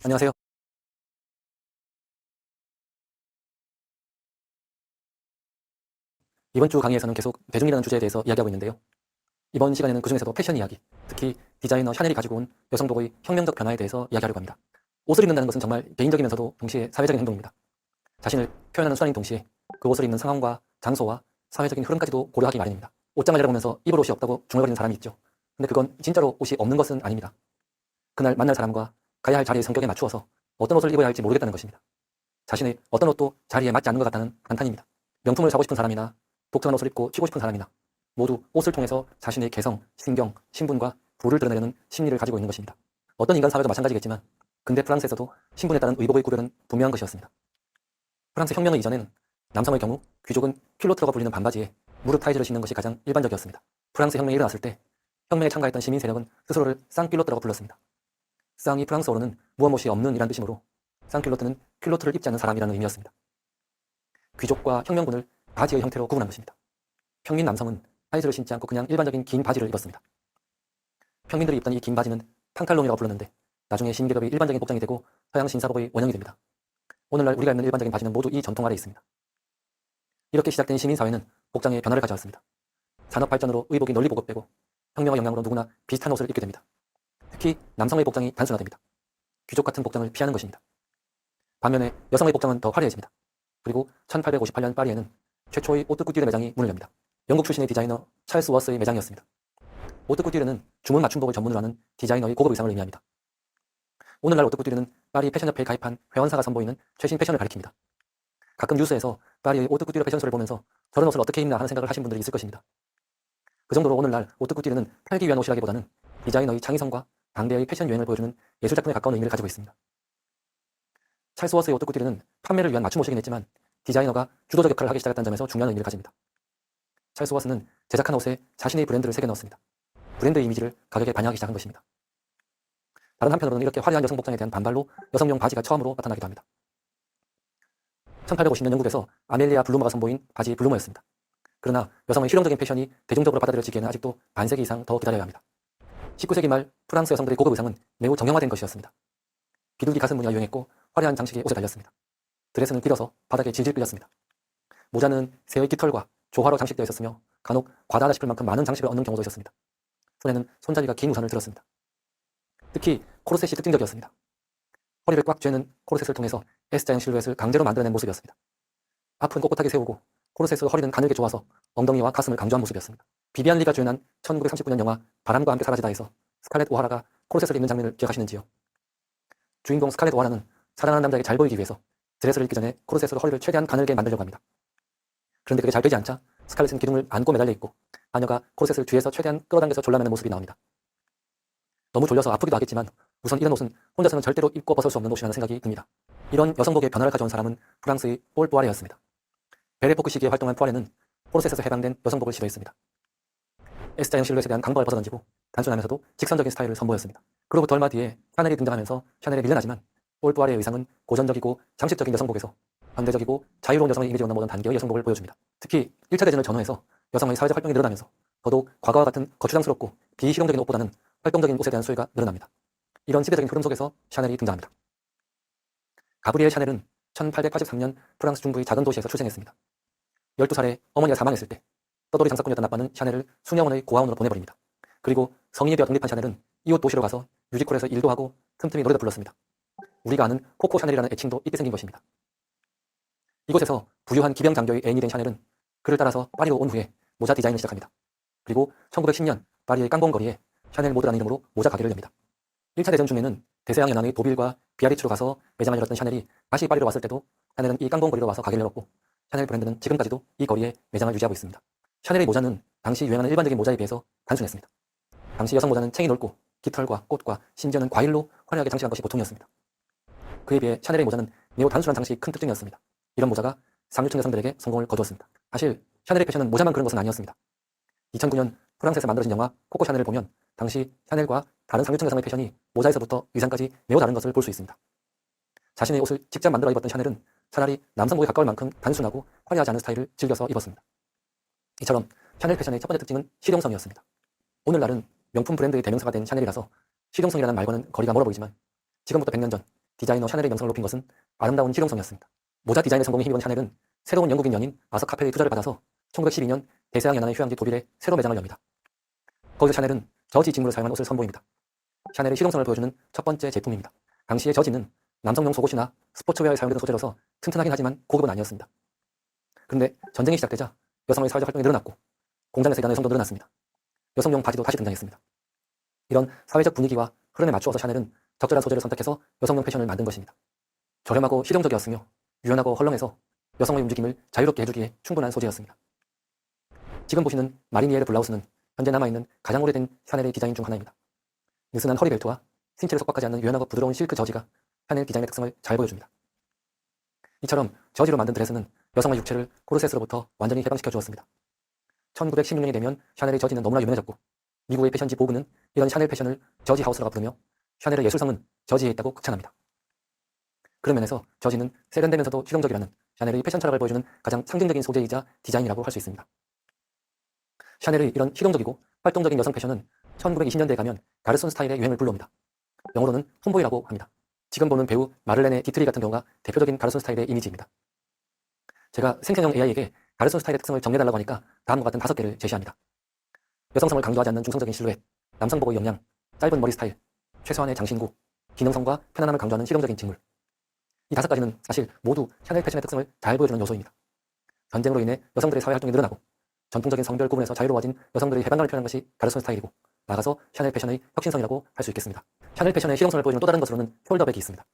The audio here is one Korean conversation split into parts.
안녕하세요. 이번 주 강의에서는 계속 대중이라는 주제에 대해서 이야기하고 있는데요. 이번 시간에는 그중에서도 패션 이야기, 특히 디자이너 샤넬이 가지고 온 여성복의 혁명적 변화에 대해서 이야기하려고 합니다. 옷을 입는다는 것은 정말 개인적이면서도 동시에 사회적인 행동입니다. 자신을 표현하는 수단인 동시에 그 옷을 입는 상황과 장소와 사회적인 흐름까지도 고려하기 마련입니다. 옷장을 열어보면서 입을 옷이 없다고 중얼거리는 사람이 있죠. 근데 그건 진짜로 옷이 없는 것은 아닙니다. 그날 만날 사람과 가야 할 자리의 성격에 맞추어서 어떤 옷을 입어야 할지 모르겠다는 것입니다. 자신의 어떤 옷도 자리에 맞지 않는 것 같다는 한탄입니다. 명품을 사고 싶은 사람이나 독특한 옷을 입고 튀고 싶은 사람이나 모두 옷을 통해서 자신의 개성, 신경, 신분과 부를 드러내려는 심리를 가지고 있는 것입니다. 어떤 인간 사회도 마찬가지겠지만 근대 프랑스에서도 신분에 따른 의복의 구별은 분명한 것이었습니다. 프랑스 혁명의 이전에는 남성의 경우 귀족은 큘로트라고 불리는 반바지에 무릎 타이즈를 신는 것이 가장 일반적이었습니다. 프랑스 혁명이 일어났을 때 혁명에 참가했던 시민 세력은 스스로를 쌍큘로트라고 불렀습니다. 쌍이 프랑스어로는 무엇이 없는 이란 뜻이므로 쌍큘로트는 큘로트를 입지 않는 사람이라는 의미였습니다. 귀족과 혁명군을 바지의 형태로 구분한 것입니다. 평민 남성은 타이즈를 신지 않고 그냥 일반적인 긴 바지를 입었습니다. 평민들이 입던 이 긴 바지는 판칼론이라고 불렀는데 나중에 신계급의 일반적인 복장이 되고 서양 신사복의 원형이 됩니다. 오늘날 우리가 입는 일반적인 바지는 모두 이 전통 아래 있습니다. 이렇게 시작된 시민사회는 복장에 변화를 가져왔습니다. 산업 발전으로 의복이 널리 보급되고 혁명의 영향으로 누구나 비슷한 옷을 입게 됩니다. 특히 남성의 복장이 단순화됩니다. 귀족 같은 복장을 피하는 것입니다. 반면에 여성의 복장은 더 화려해집니다. 그리고 1858년 파리에는 최초의 오뜨쿠띠르 매장이 문을 엽니다. 영국 출신의 디자이너 찰스 워스의 매장이었습니다. 오뜨쿠띠르는 주문 맞춤복을 전문으로 하는 디자이너의 고급 의상을 의미합니다. 오늘날 오뜨쿠띠르는 파리 패션협회에 가입한 회원사가 선보이는 최신 패션을 가리킵니다. 가끔 뉴스에서 파리의 오뜨쿠띠르 패션쇼를 보면서 저런 옷을 어떻게 입나 하는 생각을 하신 분들이 있을 것입니다. 그 정도로 오늘날 오뜨쿠띠르는 팔기 위한 옷이라기보다는 디자이너의 창의성과 당대의 패션 유행을 보여주는 예술작품에 가까운 의미를 가지고 있습니다. 찰스 워스의 오뜨쿠띠르는 판매를 위한 맞춤 옷이긴 했지만 디자이너가 주도적 역할을 하기 시작했다는 점에서 중요한 의미를 가집니다. 찰스 워스는 제작한 옷에 자신의 브랜드를 새겨 넣었습니다. 브랜드의 이미지를 가격에 반영하기 시작한 것입니다. 다른 한편으로는 이렇게 화려한 여성 복장에 대한 반발로 여성용 바지가 처음으로 나타나기도 합니다. 1850년 영국에서 아멜리아 블루머가 선보인 바지 블루머였습니다. 그러나 여성의 실용적인 패션이 대중적으로 받아들여지기에는 아직도 반세기 이상 더 기다려야 합니다. 19세기 말 프랑스 여성들의 고급 의상은 매우 정형화된 것이었습니다. 비둘기 가슴 무늬가 유행했고 화려한 장식이 옷에 달렸습니다. 드레스는 길어서 바닥에 질질 끌렸습니다. 모자는 새의 깃털과 조화로 장식되어 있었으며 간혹 과다하다 싶을 만큼 많은 장식을 얻는 경우도 있었습니다. 손에는 손잡이가 긴 우산을 들었습니다. 특히 코르셋이 특징적이었습니다. 허리를 꽉 쬐는 코르셋을 통해서 S자형 실루엣을 강제로 만들어낸 모습이었습니다. 앞은 꼿꼿하게 세우고 코르셋의 허리는 가늘게 조아서 엉덩이와 가슴을 강조한 모습이었습니다. 비비안 리가 주연한 1939년 영화 바람과 함께 사라지다에서 스칼렛 오하라가 코르셋을 입는 장면을 기억하시는지요? 주인공 스칼렛 오하라는 사랑하는 남자에게 잘 보이기 위해서 드레스를 입기 전에 코르셋으로 허리를 최대한 가늘게 만들려고 합니다. 그런데 그게 잘 되지 않자 스칼렛은 기둥을 안고 매달려 있고 하녀가 코르셋을 뒤에서 최대한 끌어당겨서 졸라매는 모습이 나옵니다. 너무 졸려서 아프기도 하겠지만 우선 이런 옷은 혼자서는 절대로 입고 벗을 수 없는 옷이라는 생각이 듭니다. 이런 여성복의 변화를 가져온 사람은 프랑스의 폴 뿌아레였습니다. 베레포크 시기에 활동한 뿌아레는 코르셋에서 해방된 여성복을 시도했습니다. S자형 실루엣에 대한 강박을 벗어던지고 단순하면서도 직선적인 스타일을 선보였습니다. 그로부터 얼마 뒤에 샤넬이 등장하면서 샤넬에 밀려나지만 폴 뿌아레의 의상은 고전적이고 장식적인 여성복에서 현대적이고 자유로운 여성의 이미지로 넘어온 단계의 여성복을 보여줍니다. 특히 1차 대전을 전후해서 여성의 사회적 활동이 늘어나면서 더더욱 과거와 같은 거추장스럽고 비실용적인 옷보다는 활동적인 옷에 대한 수요가 늘어납니다. 이런 시대적인 흐름 속에서 샤넬이 등장합니다. 가브리엘 샤넬은 1883년 프랑스 중부의 작은 도시에서 출생했습니다. 12살에 어머니가 사망했을 때 떠돌이 장사꾼이었던 아빠는 샤넬을 수녀원의 고아원으로 보내버립니다. 그리고 성인이 되어 독립한 샤넬은 이웃 도시로 가서 뮤지컬에서 일도 하고 틈틈이 노래도 불렀습니다. 우리가 아는 코코 샤넬이라는 애칭도 이때 생긴 것입니다. 이곳에서 부유한 기병 장교의 애인이 된 샤넬은 그를 따라서 파리로 온 후에 모자 디자인을 시작합니다. 그리고 1910년 파리의 깡봉거리에 샤넬 모드라는 이름으로 모자 가게를 엽니다. 1차 대전 중에는 대서양 연항의 도빌과 비아리츠로 가서 매장을 열었던 샤넬이 다시 파리로 왔을 때도 샤넬은 이 깡봉거리로 와서 가게를 열었고 샤넬 브랜드는 지금까지도 이 거리에 매장을 유지하고 있습니다. 샤넬의 모자는 당시 유행하는 일반적인 모자에 비해서 단순했습니다. 당시 여성 모자는 챙이 넓고 깃털과 꽃과 심지어는 과일로 화려하게 장식한 것이 보통이었습니다. 그에 비해 샤넬의 모자는 매우 단순한 장식이 큰 특징이었습니다. 이런 모자가 상류층 여성들에게 성공을 거두었습니다. 사실 샤넬의 패션은 모자만 그런 것은 아니었습니다. 2009년 프랑스에서 만들어진 영화 코코 샤넬을 보면 당시 샤넬과 다른 상류층 여성의 패션이 모자에서부터 의상까지 매우 다른 것을 볼 수 있습니다. 자신의 옷을 직접 만들어 입었던 샤넬은 차라리 남성복에 가까울 만큼 단순하고 화려하지 않은 스타일을 즐겨서 입었습니다. 이처럼 샤넬 패션의 첫 번째 특징은 실용성이었습니다. 오늘날은 명품 브랜드의 대명사가 된 샤넬이라서 실용성이라는 말과는 거리가 멀어 보이지만 지금부터 100년 전 디자이너 샤넬의 명성을 높인 것은 아름다운 실용성이었습니다. 모자 디자인의 성공에 힘입은 샤넬은 새로운 영국인 연인 아서 카펠의 투자를 받아서 1912년 대서양 연안의 휴양지 도빌에 새로 매장을 엽니다. 거기서 샤넬은 저지 직물을 사용한 옷을 선보입니다. 샤넬의 실용성을 보여주는 첫 번째 제품입니다. 당시의 저지는 남성용 속옷이나 스포츠웨어에 사용되던 소재로서 튼튼하긴 하지만 고급은 아니었습니다. 그런데 전쟁이 시작되자 여성의 사회적 활동이 늘어났고 공장에서 일하는 여성도 늘어났습니다. 여성용 바지도 다시 등장했습니다. 이런 사회적 분위기와 흐름에 맞추어서 샤넬은 적절한 소재를 선택해서 여성용 패션을 만든 것입니다. 저렴하고 실용적이었으며 유연하고 헐렁해서 여성의 움직임을 자유롭게 해주기에 충분한 소재였습니다. 지금 보시는 마리니에르 블라우스는 현재 남아있는 가장 오래된 샤넬의 디자인 중 하나입니다. 느슨한 허리벨트와 신체를 속박하지 않는 유연하고 부드러운 실크 저지가 샤넬 디자인의 특성을 잘 보여줍니다. 이처럼 저지로 만든 드레스는 여성의 육체를 코르셋으로부터 완전히 해방시켜 주었습니다. 1916년이 되면 샤넬의 저지는 너무나 유명해졌고 미국의 패션지 보그는 이런 샤넬 패션을 저지 하우스라고 부르며 샤넬의 예술성은 저지에 있다고 극찬합니다. 그런 면에서 저지는 세련되면서도 실용적이라는 샤넬의 패션 철학을 보여주는 가장 상징적인 소재이자 디자인이라고 할 수 있습니다. 샤넬의 이런 실용적이고 활동적인 여성 패션은 1920년대에 가면 가르손 스타일의 유행을 불러옵니다. 영어로는 톰보이라고 합니다. 지금 보는 배우 마를레네 디트리 같은 경우가 대표적인 가르손 스타일의 이미지입니다. 제가 생성형 AI에게 가르손 스타일의 특성을 정리해달라고 하니까 다음과 같은 5개를 제시합니다. 여성성을 강조하지 않는 중성적인 실루엣, 남성복의 영양, 짧은 머리 스타일, 최소한의 장신구, 기능성과 편안함을 강조하는 실용적인 직물. 이 5가지는 사실 모두 샤넬 패션의 특성을 잘 보여주는 요소입니다. 전쟁으로 인해 여성들의 사회활동이 늘어나고 전통적인 성별 구분에서 자유로워진 여성들의 해방감을 표현한 것이 가르손 스타일이고 나아가서 샤넬 패션의 혁신성이라고 할 수 있겠습니다. 샤넬 패션의 실용성을 보여주는 또 다른 것으로는 숄더백이 있습니다.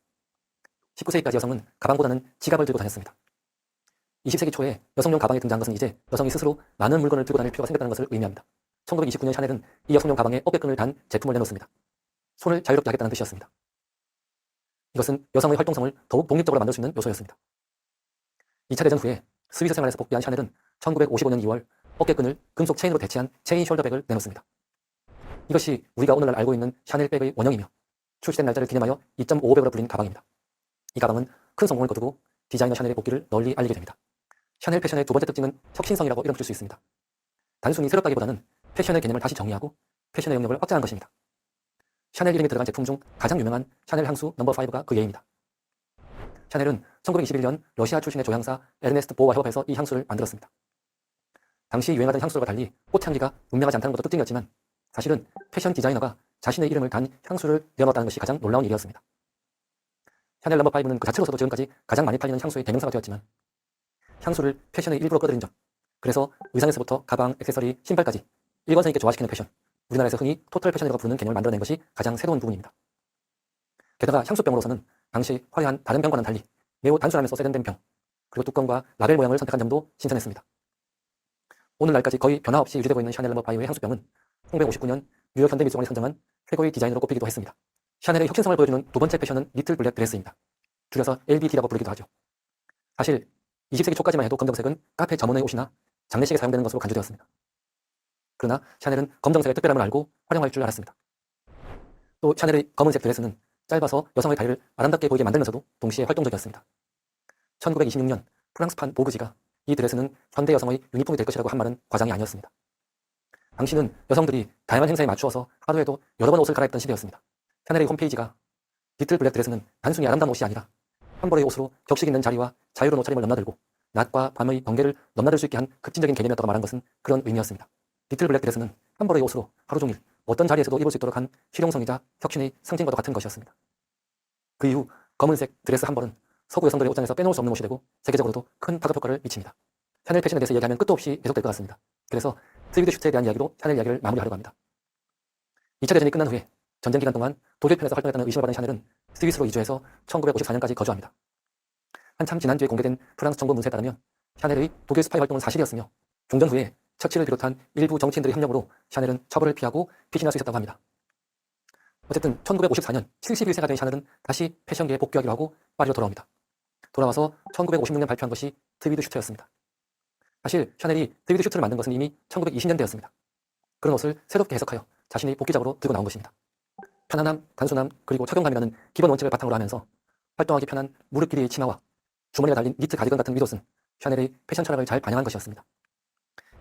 19세기까지 여성은 가방보다는 지갑을 들고 다녔습니다. 20세기 초에 여성용 가방이 등장한 것은 이제 여성이 스스로 많은 물건을 들고 다닐 필요가 생겼다는 것을 의미합니다. 1929년 샤넬은 이 여성용 가방에 어깨끈을 단 제품을 내놓습니다. 손을 자유롭게 하겠다는 뜻이었습니다. 이것은 여성의 활동성을 더욱 독립적으로 만들 수 있는 요소였습니다. 2차 대전 후에 스위스 생활에서 복귀한 샤넬은 1955년 2월 어깨끈을 금속 체인으로 대체한 체인 숄더백을 내놓습니다. 이것이 우리가 오늘날 알고 있는 샤넬백의 원형이며 출시된 날짜를 기념하여 2.55백으로 불린 가방입니다. 이 가방은 큰 성공을 거두고 디자이너 샤넬의 복귀를 널리 알리게 됩니다. 샤넬 패션의 두 번째 특징은 혁신성이라고 이름 붙일 수 있습니다. 단순히 새롭다기보다는 패션의 개념을 다시 정의하고 패션의 영역을 확장한 것입니다. 샤넬 이름이 들어간 제품 중 가장 유명한 샤넬 향수 넘버5가 그 예입니다. 샤넬은 1921년 러시아 출신의 조향사 에르네스트 보와 협업해서 이 향수를 만들었습니다. 당시 유행하던 향수들과 달리 꽃향기가 분명하지 않다는 것도 특징이었지만 사실은 패션 디자이너가 자신의 이름을 단 향수를 내어넣었다는 것이 가장 놀라운 일이었습니다. 샤넬 넘버5는 그 자체로서도 지금까지 가장 많이 팔리는 향수의 대명사가 되었지만 향수를 패션의 일부로 꺼들인 점, 그래서 의상에서부터 가방, 액세서리, 신발까지 일관성 있게 조화시키는 패션, 우리나라에서 흔히 토탈 패션이라고 부르는 개념을 만들어낸 것이 가장 새로운 부분입니다. 게다가 향수병으로서는 당시 화려한 다른 병과는 달리 매우 단순하면서 세련된 병, 그리고 뚜껑과 라벨 모양을 선택한 점도 신선했습니다. 오늘날까지 거의 변화 없이 유지되고 있는 샤넬 넘버5의 향수병은 1959년 뉴욕 현대미술관이 선정한 최고의 디자인으로 꼽히기도 했습니다. 샤넬의 혁신성을 보여주는 두 번째 패션은 리틀 블랙 드레스입니다. 줄여서 LBD라고 부르기도 하죠. 사실 20세기 초까지만 해도 검정색은 카페 전문의 옷이나 장례식에 사용되는 것으로 간주되었습니다. 그러나 샤넬은 검정색의 특별함을 알고 활용할 줄 알았습니다. 또 샤넬의 검은색 드레스는 짧아서 여성의 다리를 아름답게 보이게 만들면서도 동시에 활동적이었습니다. 1926년 프랑스판 보그지가 이 드레스는 현대 여성의 유니폼이 될 것이라고 한 말은 과장이 아니었습니다. 당시는 여성들이 다양한 행사에 맞추어서 하루에도 여러 번 옷을 갈아입던 시대였습니다. 샤넬의 홈페이지가 리틀 블랙 드레스는 단순히 아름다운 옷이 아니라 한 벌의 옷으로 격식 있는 자리와 자유로운 옷차림을 넘나들고 낮과 밤의 번개를 넘나들 수 있게 한 급진적인 개념이었다고 말한 것은 그런 의미였습니다. 리틀 블랙 드레스는 한 벌의 옷으로 하루 종일 어떤 자리에서도 입을 수 있도록 한 실용성이자 혁신의 상징과도 같은 것이었습니다. 그 이후 검은색 드레스 한 벌은 서구 여성들의 옷장에서 빼놓을 수 없는 옷이 되고 세계적으로도 큰 파급 효과를 미칩니다. 샤넬 패션에 대해서 얘기하면 끝도 없이 계속될 것 같습니다. 그래서 트위드 슈트에 대한 이야기로 샤넬 이야기를 마무리하려고 합니다. 2차 대전이 끝난 후에 전쟁 기간 동안 독일 편에서 활동했다는 의심을 받은 샤넬은 스위스로 이주해서 1954년까지 거주합니다. 한참 지난주에 공개된 프랑스 정부 문서에 따르면 샤넬의 독일 스파이 활동은 사실이었으며 종전 후에 처칠을 비롯한 일부 정치인들의 협력으로 샤넬은 처벌을 피하고 피신할 수 있었다고 합니다. 어쨌든 1954년 71세가 된 샤넬은 다시 패션계에 복귀하기로 하고 파리로 돌아옵니다. 돌아와서 1956년 발표한 것이 트위드 슈트였습니다. 사실 샤넬이 트위드 슈트를 만든 것은 이미 1920년대였습니다. 그런 옷을 새롭게 해석하여 자신의 복귀작으로 들고 나온 것입니다. 편안함, 단순함, 그리고 착용감이라는 기본 원칙을 바탕으로 하면서 활동하기 편한 무릎 길이의 치마와 주머니가 달린 니트 가디건 같은 윗옷은 샤넬의 패션 철학을 잘 반영한 것이었습니다.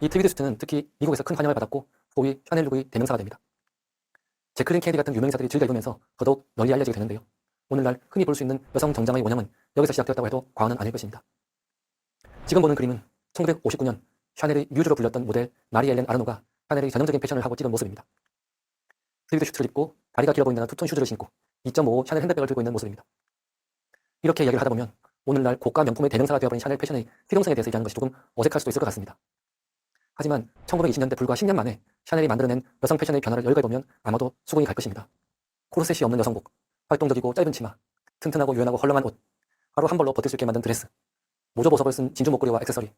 이 트위드 슈트는 특히 미국에서 큰 환영을 받았고 소위 샤넬 룩의 대명사가 됩니다. 제클린 케네디 같은 유명인사들이 즐겨 입으면서 더더욱 널리 알려지게 되는데요. 오늘날 흔히 볼 수 있는 여성 정장의 원형은 여기서 시작되었다고 해도 과언은 아닐 것입니다. 지금 보는 그림은 1959년 샤넬의 뮤즈로 불렸던 모델 마리 엘렌 아르노가 샤넬의 전형적인 패션을 하고 찍은 모습입니다. 스위드 슈트를 입고 다리가 길어 보인다는 투톤 슈즈를 신고 2.55 샤넬 핸드백을 들고 있는 모습입니다. 이렇게 이야기를 하다 보면 오늘날 고가 명품의 대명사가 되어버린 샤넬 패션의 실용성에 대해서 얘기하는 것이 조금 어색할 수도 있을 것 같습니다. 하지만 1920년대 불과 10년 만에 샤넬이 만들어낸 여성 패션의 변화를 열거해보면 아마도 수긍이 갈 것입니다. 코르셋이 없는 여성복, 활동적이고 짧은 치마, 튼튼하고 유연하고 헐렁한 옷, 하루 한 벌로 버틸 수 있게 만든 드레스, 모조 보석을 쓴 진주 목걸이와 액세서리,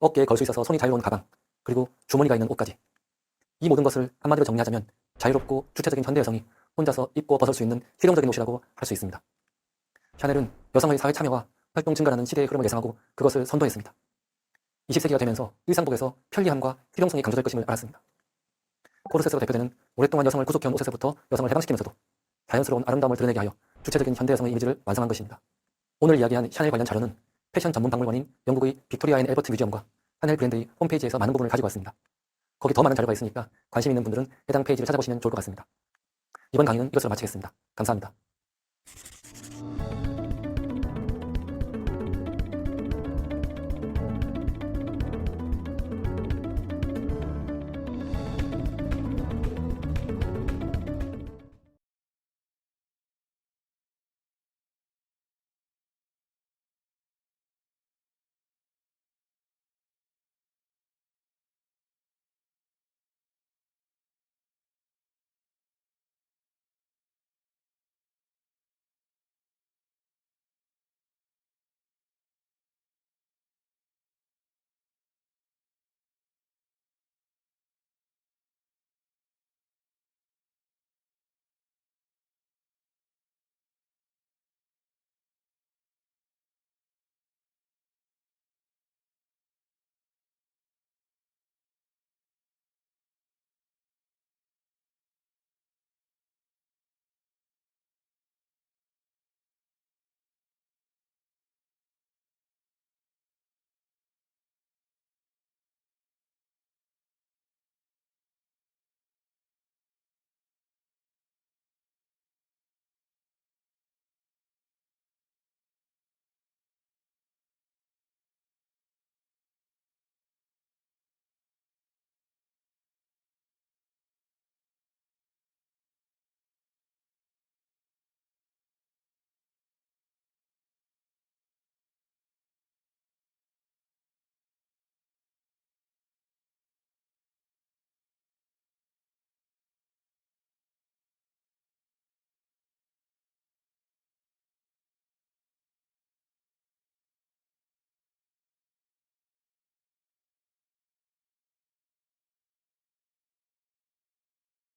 어깨에 걸 수 있어서 손이 자유로운 가방, 그리고 주머니가 있는 옷까지. 이 모든 것을 한마디로 정리하자면 자유롭고 주체적인 현대 여성이 혼자서 입고 벗을 수 있는 실용적인 옷이라고 할 수 있습니다. 샤넬은 여성의 사회 참여와 활동 증가라는 시대의 흐름을 예상하고 그것을 선도했습니다. 20세기가 되면서 일상복에서 편리함과 실용성이 강조될 것임을 알았습니다. 코르셋으로 대표되는 오랫동안 여성을 구속해온 옷에서부터 여성을 해방시키면서도 자연스러운 아름다움을 드러내게 하여 주체적인 현대 여성의 이미지를 완성한 것입니다. 오늘 이야기한 샤넬 관련 자료는 패션 전문 박물관인 영국의 빅토리아 앤 엘버트 뮤지엄과 샤넬 브랜드의 홈페이지에서 많은 부분을 가지고 왔습니다. 거기 더 많은 자료가 있으니까 관심 있는 분들은 해당 페이지를 찾아보시면 좋을 것 같습니다. 이번 강의는 이것으로 마치겠습니다. 감사합니다.